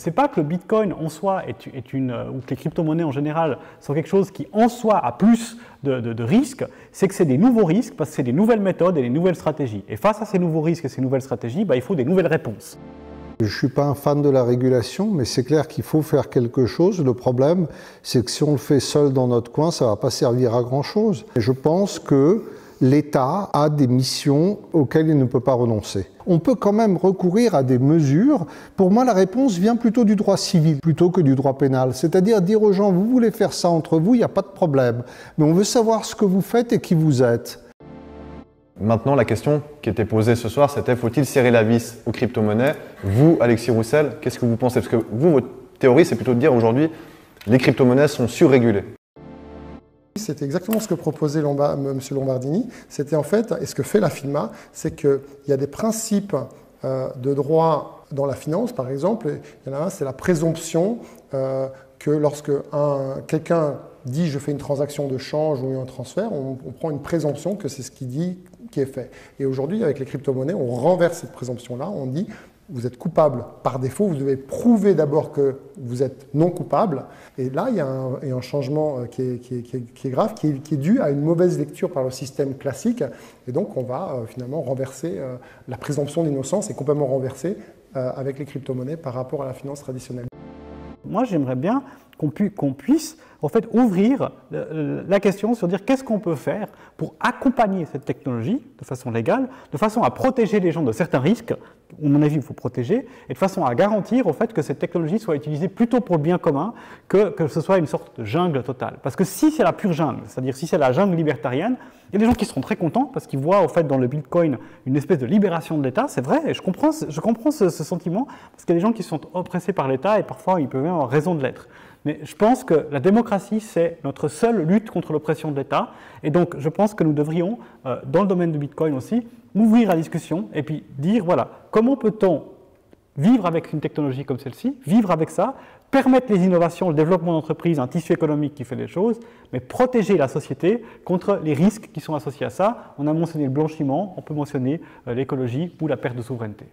C'est pas que le Bitcoin en soi ou que les crypto-monnaies en général sont quelque chose qui en soi a plus de risques, c'est que c'est des nouveaux risques parce que c'est des nouvelles méthodes et des nouvelles stratégies. Et face à ces nouveaux risques et ces nouvelles stratégies, il faut des nouvelles réponses. Je ne suis pas un fan de la régulation, mais c'est clair qu'il faut faire quelque chose. Le problème, c'est que si on le fait seul dans notre coin, ça ne va pas servir à grand-chose. Je pense que l'État a des missions auxquelles il ne peut pas renoncer. On peut quand même recourir à des mesures. Pour moi, la réponse vient plutôt du droit civil, plutôt que du droit pénal. C'est-à-dire dire aux gens, vous voulez faire ça entre vous, il n'y a pas de problème. Mais on veut savoir ce que vous faites et qui vous êtes. Maintenant, la question qui était posée ce soir, c'était faut-il serrer la vis aux crypto-monnaies? Vous, Alexis Roussel, qu'est-ce que vous pensez? Parce que vous, votre théorie, c'est plutôt de dire aujourd'hui, les crypto-monnaies sont surrégulées. C'était exactement ce que proposait M. Lombardini. C'était en fait, et ce que fait la FINMA, c'est qu'il y a des principes de droit dans la finance, par exemple. Il y en a un, c'est la présomption que lorsque quelqu'un dit je fais une transaction de change ou un transfert, on prend une présomption que c'est ce qu'il dit qui est fait. Et aujourd'hui, avec les crypto-monnaies, on renverse cette présomption-là, on dit vous êtes coupable par défaut, vous devez prouver d'abord que vous êtes non coupable. Et là, il y a un changement qui est grave, qui est dû à une mauvaise lecture par le système classique. Et donc, on va finalement renverser la présomption d'innocence est complètement renversée avec les crypto-monnaies par rapport à la finance traditionnelle. Moi, j'aimerais bien qu'on puisse en fait ouvrir la question sur dire qu'est-ce qu'on peut faire pour accompagner cette technologie de façon légale, de façon à protéger les gens de certains risques, à mon avis il faut protéger, et de façon à garantir au fait que cette technologie soit utilisée plutôt pour le bien commun que ce soit une sorte de jungle totale. Parce que si c'est la pure jungle, c'est-à-dire si c'est la jungle libertarienne, il y a des gens qui seront très contents parce qu'ils voient au fait dans le Bitcoin une espèce de libération de l'État, c'est vrai, et je comprends ce sentiment, parce qu'il y a des gens qui sont oppressés par l'État et parfois ils peuvent même avoir raison de l'être. Mais je pense que la démocratie, c'est notre seule lutte contre l'oppression de l'État. Et donc, je pense que nous devrions, dans le domaine du Bitcoin aussi, ouvrir la discussion et puis dire, voilà, comment peut-on vivre avec une technologie comme celle-ci, vivre avec ça, permettre les innovations, le développement d'entreprises, un tissu économique qui fait des choses, mais protéger la société contre les risques qui sont associés à ça. On a mentionné le blanchiment, on peut mentionner l'écologie ou la perte de souveraineté.